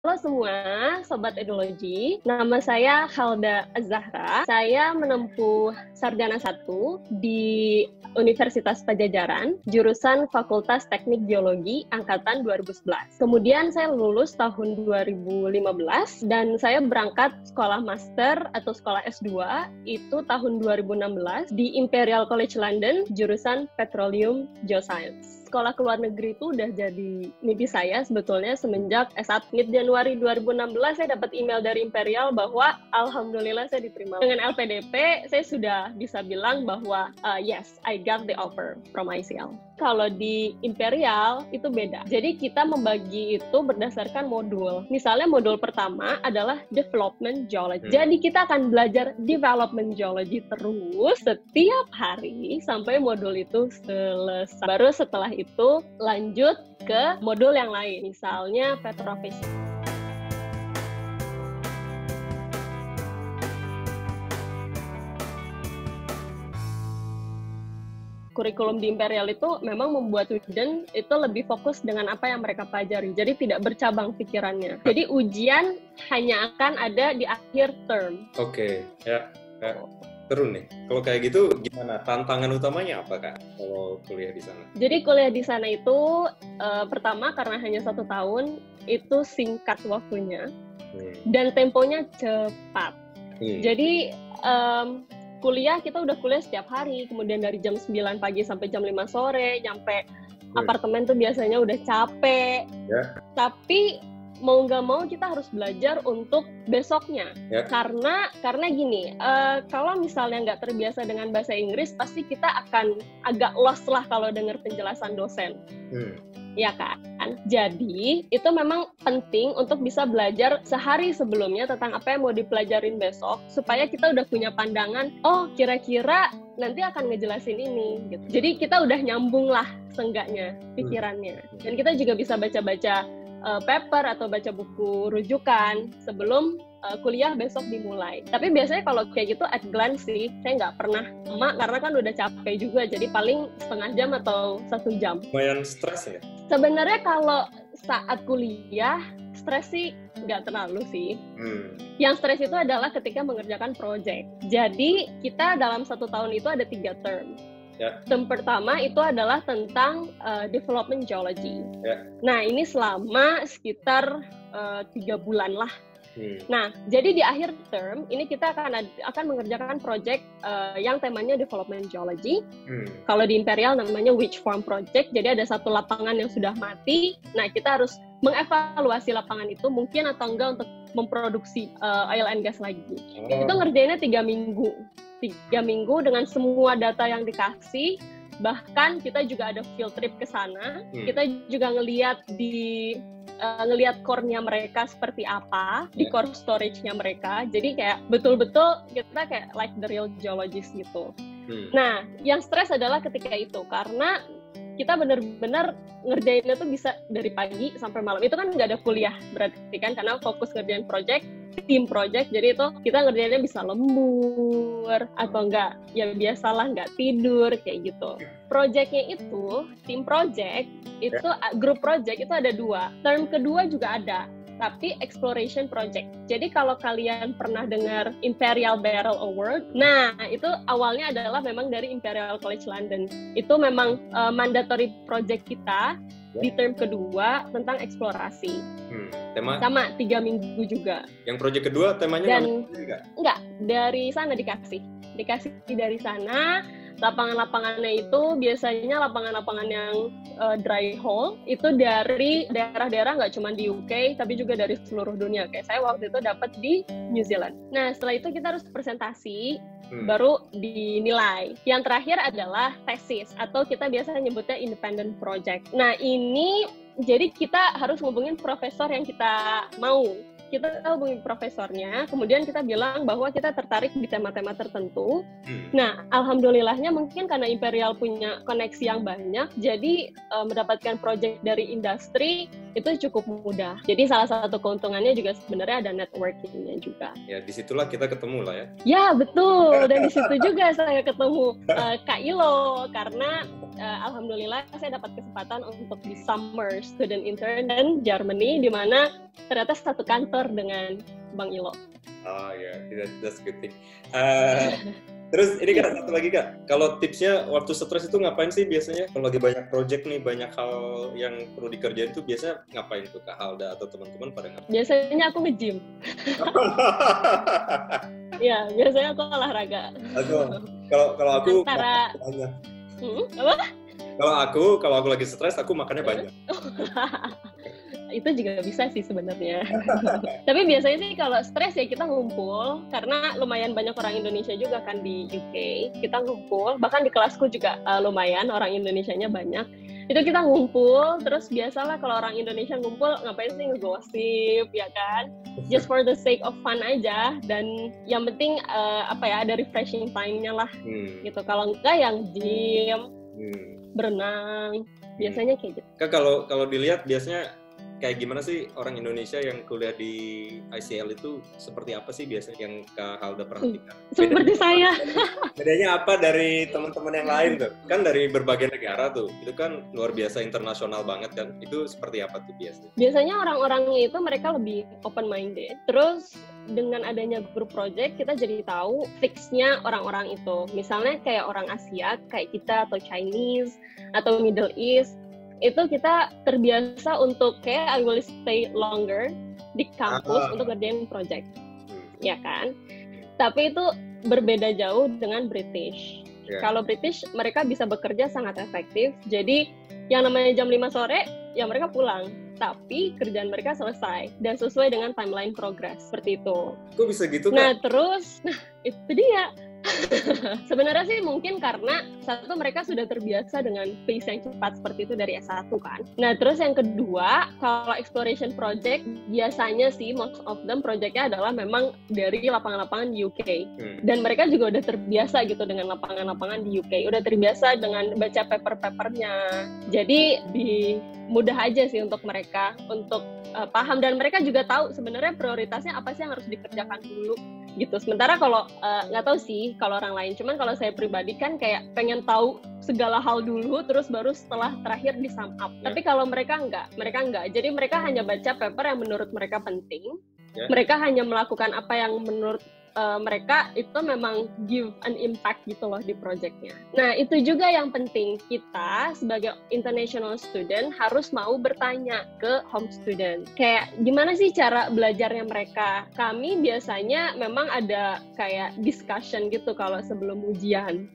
Halo semua, Sobat Edologi. Nama saya Halda Zahra. Saya menempuh Sarjana 1 di Universitas Padjadjaran, jurusan Fakultas Teknik Geologi, Angkatan 2011. Kemudian saya lulus tahun 2015, dan saya berangkat sekolah master atau sekolah S2, itu tahun 2016, di Imperial College London, jurusan Petroleum Geoscience. Sekolah ke luar negeri itu udah jadi mimpi saya sebetulnya semenjak S1. Januari 2016 saya dapat email dari Imperial bahwa alhamdulillah saya diterima. Dengan LPDP saya sudah bisa bilang bahwa yes, I got the offer from ICL. Kalau di Imperial itu beda. Jadi kita membagi itu berdasarkan modul. Misalnya modul pertama adalah Development Geology. Jadi kita akan belajar Development Geology terus setiap hari sampai modul itu selesai. Baru setelah itu lanjut ke modul yang lain, misalnya Petrophysics. Kurikulum di Imperial itu memang membuat student itu lebih fokus dengan apa yang mereka pelajari, jadi tidak bercabang pikirannya. Jadi ujian hanya akan ada di akhir term. Oke, ya. Seru nih. Kalau kayak gitu, gimana? Tantangan utamanya apa, Kak, kalau kuliah di sana? Jadi kuliah di sana itu, pertama karena hanya 1 tahun, itu singkat waktunya, dan temponya cepat. Jadi, kuliah, kita udah kuliah setiap hari, kemudian dari jam 9 pagi sampai jam 5 sore, nyampe apartemen tuh biasanya udah capek. Tapi mau nggak mau kita harus belajar untuk besoknya. Karena gini, kalau misalnya nggak terbiasa dengan bahasa Inggris, pasti kita akan agak lost lah kalau dengar penjelasan dosen. Ya kan? Jadi, itu memang penting untuk bisa belajar sehari sebelumnya tentang apa yang mau dipelajarin besok, supaya kita udah punya pandangan, oh kira-kira nanti akan ngejelasin ini. Gitu. Jadi, kita udah nyambung lah seenggaknya pikirannya. Dan kita juga bisa baca-baca paper atau baca buku rujukan sebelum kuliah besok dimulai. Tapi biasanya kalau kayak gitu at glance sih, saya nggak pernah lama karena kan udah capek juga, jadi paling setengah jam atau 1 jam. Lumayan stres ya? Sebenarnya kalau saat kuliah, stres sih nggak terlalu sih. Yang stres itu adalah ketika mengerjakan project. Jadi kita dalam 1 tahun itu ada 3 term. Term pertama itu adalah tentang Development Geology. Nah, ini selama sekitar 3 bulan lah. Nah, jadi di akhir term ini kita akan mengerjakan project yang temanya Development Geology. Kalau di Imperial namanya Witch Farm Project. Jadi ada satu lapangan yang sudah mati. Nah, kita harus mengevaluasi lapangan itu mungkin atau enggak untuk memproduksi oil and gas lagi. Itu ngerjainnya 3 minggu. 3 minggu dengan semua data yang dikasih. Bahkan kita juga ada field trip ke sana. Kita juga ngelihat core-nya mereka seperti apa, di core storage-nya mereka. Jadi kayak betul-betul kita kayak like the real geologist gitu. Nah, yang stres adalah ketika itu, karena kita benar-benar ngerjainnya tuh bisa dari pagi sampai malam. Itu kan nggak ada kuliah berarti kan, karena fokus ngerjain project, tim project, jadi itu kita ngerjainnya bisa lembur atau enggak, ya biasalah nggak tidur kayak gitu. Projectnya itu, tim project itu, grup project itu ada 2. Term kedua juga ada, tapi exploration project. Jadi kalau kalian pernah dengar Imperial Barrel Award, nah itu awalnya adalah memang dari Imperial College London. Itu memang mandatory project kita di term kedua tentang eksplorasi. Tema? Sama 3 minggu juga. Yang project kedua temanya enggak, dari sana dikasih dari sana. Lapangan-lapangannya itu biasanya lapangan-lapangan yang dry hole, itu dari daerah-daerah nggak cuma di UK, tapi juga dari seluruh dunia. Kayak saya waktu itu dapat di New Zealand. Nah, setelah itu kita harus presentasi, baru dinilai. Yang terakhir adalah tesis, atau kita biasa nyebutnya independent project. Nah, ini jadi kita harus ngubungin profesor yang kita mau. Kita hubungi profesornya, kemudian kita bilang bahwa kita tertarik di tema-tema tertentu. Nah, alhamdulillahnya mungkin karena Imperial punya koneksi yang banyak, jadi mendapatkan project dari industri itu cukup mudah. Jadi salah satu keuntungannya juga sebenarnya ada networking-nya juga. Ya, disitulah kita ketemu lah ya. Ya, betul. Dan di situ juga saya ketemu Kak Ilo, karena alhamdulillah saya dapat kesempatan untuk di summer student intern dan Germany, di mana ternyata satu kantor dengan Bang Ilo. Oh ya, that's good thing. Terus ini Kak, satu lagi Kak, kalau tipsnya waktu stres itu ngapain sih biasanya? Kalau lagi banyak project nih, banyak hal yang perlu dikerjain tuh biasanya ngapain tuh Kak Halda atau teman-teman pada ngapain? Biasanya aku nge-gym. Ya, biasanya aku olahraga. Kalau aku antara banyak. Apa? Kalau aku lagi stres, aku makannya banyak. Itu juga bisa sih sebenarnya. Tapi biasanya sih kalau stres ya kita ngumpul, karena lumayan banyak orang Indonesia juga kan di UK. Kita ngumpul, bahkan di kelasku juga lumayan orang Indonesianya banyak. Itu kita ngumpul, terus biasalah kalau orang Indonesia ngumpul ngapain sih ngegosip, ya kan? Just for the sake of fun aja, dan yang penting ada refreshing time-nya lah. Gitu. Kalau enggak yang gym, berenang, biasanya kayak gitu. Kak, kalau dilihat biasanya kayak gimana sih orang Indonesia yang kuliah di ICL itu, seperti apa sih biasanya yang Kak Halda perhatikan? Seperti saya. Bedanya apa dari teman-teman yang lain tuh? Kan dari berbagai negara tuh, itu kan luar biasa internasional banget kan? Itu seperti apa tuh biasanya? Biasanya orang-orangnya itu mereka lebih open-minded. Terus dengan adanya grup project, kita jadi tahu fixnya orang-orang itu. Misalnya kayak orang Asia, kayak kita, atau Chinese, atau Middle East, itu kita terbiasa untuk kayak I will stay longer di kampus untuk ngerjain project, ya kan? Tapi itu berbeda jauh dengan British. Kalau British, mereka bisa bekerja sangat efektif, jadi yang namanya jam 5 sore, ya mereka pulang. Tapi kerjaan mereka selesai, dan sesuai dengan timeline progress, seperti itu. Kok bisa gitu, Kak? Nah, itu dia. Sebenarnya sih mungkin karena satu, mereka sudah terbiasa dengan pace yang cepat seperti itu dari S1 kan. Nah, terus yang kedua, kalau exploration project, biasanya sih most of them projectnya adalah memang dari lapangan-lapangan di UK. Dan mereka juga udah terbiasa gitu dengan lapangan-lapangan di UK, udah terbiasa dengan baca paper-papernya. Jadi mudah aja sih untuk mereka untuk paham, dan mereka juga tahu sebenarnya prioritasnya apa sih yang harus dikerjakan dulu gitu. Sementara kalau nggak tahu sih kalau orang lain, cuman kalau saya pribadi kan kayak pengen tahu segala hal dulu, terus baru setelah terakhir di sum up. Tapi kalau mereka enggak. Jadi mereka hanya baca paper yang menurut mereka penting. Mereka hanya melakukan apa yang menurut mereka itu memang give an impact gitu loh di projectnya. Nah, itu juga yang penting, kita sebagai international student harus mau bertanya ke home student. Kayak gimana sih cara belajarnya mereka? Kami biasanya memang ada kayak discussion gitu kalau sebelum ujian.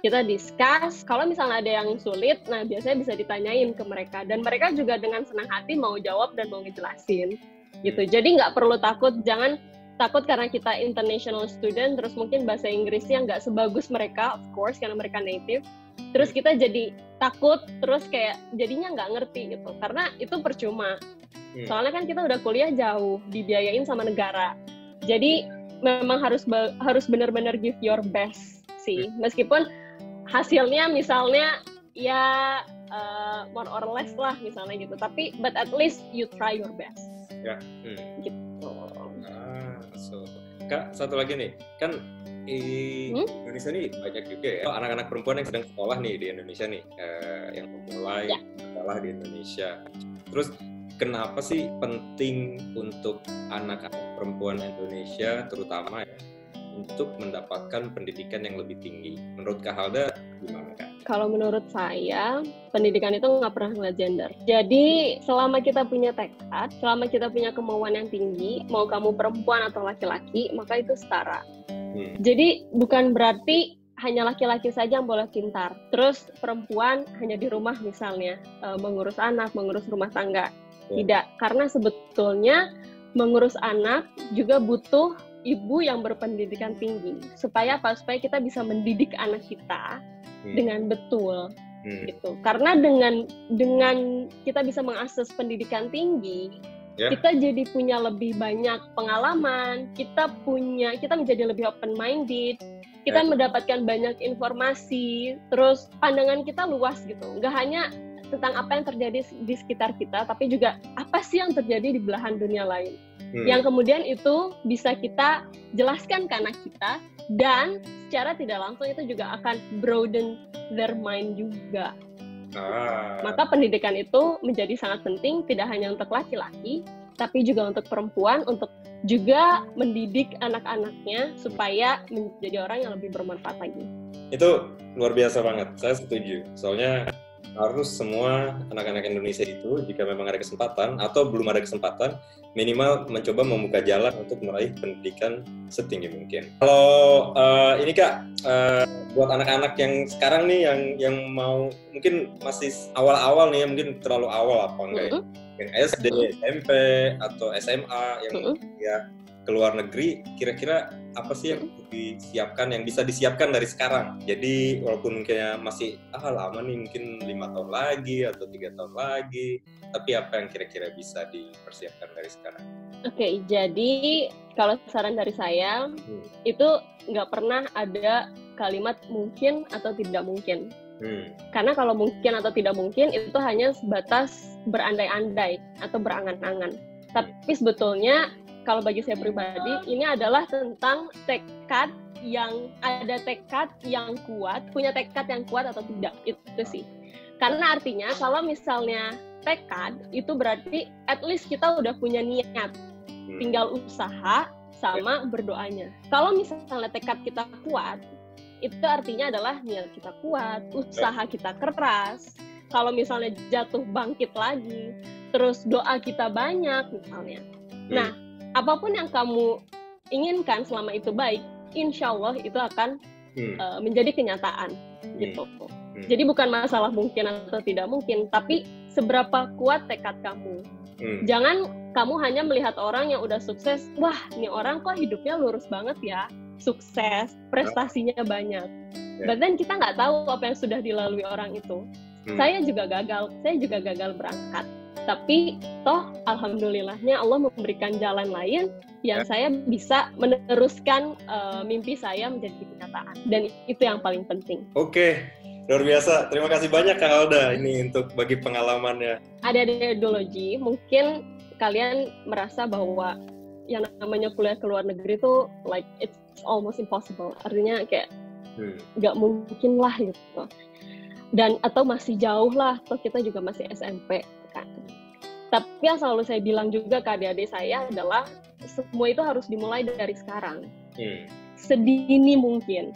Kita discuss, kalau misalnya ada yang sulit, nah biasanya bisa ditanyain ke mereka. Dan mereka juga dengan senang hati mau jawab dan mau ngejelasin gitu. Jadi nggak perlu takut, jangan takut karena kita international student, terus mungkin bahasa Inggrisnya nggak sebagus mereka, of course, karena mereka native. Terus kita jadi takut, terus kayak jadinya nggak ngerti gitu. Karena itu percuma. Soalnya kan kita udah kuliah jauh, dibiayain sama negara. Jadi memang harus benar-benar give your best sih. Meskipun hasilnya misalnya ya more or less lah misalnya gitu. Tapi but at least you try your best. Gitu. Kak, satu lagi nih, kan Indonesia nih banyak juga ya anak-anak perempuan yang sedang sekolah nih di Indonesia nih, yang memulai sekolah di Indonesia. Terus kenapa sih penting untuk anak-anak perempuan Indonesia terutama ya untuk mendapatkan pendidikan yang lebih tinggi? Menurut Kak Halda gimana, Kak? Kalau menurut saya, pendidikan itu nggak pernah ngeliat gender. Jadi, selama kita punya tekad, selama kita punya kemauan yang tinggi, mau kamu perempuan atau laki-laki, maka itu setara. Jadi, bukan berarti hanya laki-laki saja yang boleh pintar. Terus, perempuan hanya di rumah misalnya, mengurus anak, mengurus rumah tangga. Tidak, karena sebetulnya mengurus anak juga butuh ibu yang berpendidikan tinggi. Supaya apa? Supaya kita bisa mendidik anak kita dengan betul gitu. Karena dengan kita bisa mengakses pendidikan tinggi, kita jadi punya lebih banyak pengalaman, kita menjadi lebih open minded, kita mendapatkan banyak informasi, terus pandangan kita luas gitu. Nggak hanya tentang apa yang terjadi di sekitar kita, tapi juga apa sih yang terjadi di belahan dunia lain. Yang kemudian itu bisa kita jelaskan ke anak kita, dan secara tidak langsung itu juga akan broaden their mind juga. Maka pendidikan itu menjadi sangat penting, tidak hanya untuk laki-laki, tapi juga untuk perempuan, untuk juga mendidik anak-anaknya supaya menjadi orang yang lebih bermanfaat lagi. Itu luar biasa banget, saya setuju. Soalnya harus semua anak-anak Indonesia itu, jika memang ada kesempatan atau belum ada kesempatan, minimal mencoba membuka jalan untuk meraih pendidikan setinggi mungkin. Kalau ini Kak, buat anak-anak yang sekarang nih yang mau mungkin masih awal-awal nih, mungkin terlalu awal apa enggak ya? Yang SD, SMP atau SMA yang ya keluar negeri, kira-kira apa sih yang disiapkan, yang bisa disiapkan dari sekarang? Jadi walaupun mungkin masih lama nih, mungkin 5 tahun lagi atau 3 tahun lagi, tapi apa yang kira-kira bisa dipersiapkan dari sekarang? Oke, jadi kalau saran dari saya, itu nggak pernah ada kalimat mungkin atau tidak mungkin. Karena kalau mungkin atau tidak mungkin itu hanya sebatas berandai-andai atau berangan-angan. Tapi sebetulnya kalau bagi saya pribadi, ini adalah tentang tekad yang kuat, punya tekad yang kuat atau tidak, itu sih. Karena artinya kalau misalnya tekad, itu berarti at least kita udah punya niat, tinggal usaha sama berdoanya. Kalau misalnya tekad kita kuat, itu artinya adalah niat kita kuat, usaha kita keras. Kalau misalnya jatuh bangkit lagi, terus doa kita banyak misalnya. Nah, apapun yang kamu inginkan selama itu baik, insya Allah itu akan menjadi kenyataan gitu. Jadi bukan masalah mungkin atau tidak mungkin, tapi seberapa kuat tekad kamu. Jangan kamu hanya melihat orang yang udah sukses, wah ini orang kok hidupnya lurus banget ya, sukses, prestasinya banyak. Bahkan kita nggak tahu apa yang sudah dilalui orang itu. Saya juga gagal berangkat. Tapi toh alhamdulillahnya Allah memberikan jalan lain yang saya bisa meneruskan mimpi saya menjadi kenyataan, dan itu yang paling penting. Oke, luar biasa. Terima kasih banyak Kak Alda ini untuk bagi pengalamannya. Ada ideologi, mungkin kalian merasa bahwa yang namanya kuliah ke luar negeri itu like it's almost impossible. Artinya kayak nggak mungkin lah gitu. Dan atau masih jauh lah, atau kita juga masih SMP kan. Tapi yang selalu saya bilang juga ke adik-adik saya adalah semua itu harus dimulai dari sekarang, sedini mungkin.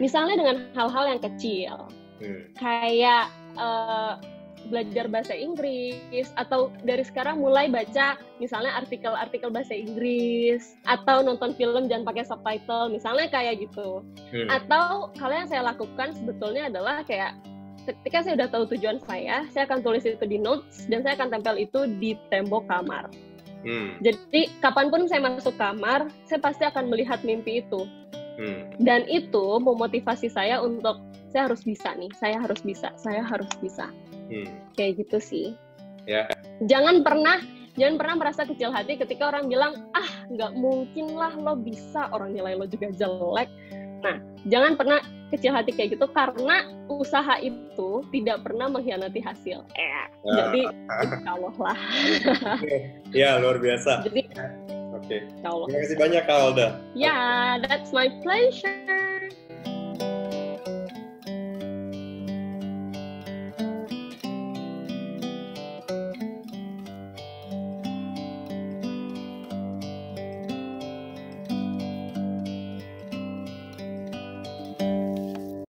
Misalnya dengan hal-hal yang kecil, kayak belajar bahasa Inggris, atau dari sekarang mulai baca misalnya artikel-artikel bahasa Inggris, atau nonton film jangan pakai subtitle, misalnya kayak gitu. Atau hal yang saya lakukan sebetulnya adalah kayak ketika saya udah tahu tujuan saya akan tulis itu di notes, dan saya akan tempel itu di tembok kamar. Jadi kapanpun saya masuk kamar, saya pasti akan melihat mimpi itu. Dan itu memotivasi saya untuk saya harus bisa nih, saya harus bisa. Kayak gitu sih. Jangan pernah merasa kecil hati ketika orang bilang, nggak mungkin lah lo bisa, orang nilai lo juga jelek. Nah, jangan pernah kecil hati kayak gitu, karena usaha itu tidak pernah mengkhianati hasil. Jadi insya Allah lah. Ya, luar biasa. Jadi, Oke. Terima kasih banyak Kak Alda. Ya, that's my pleasure.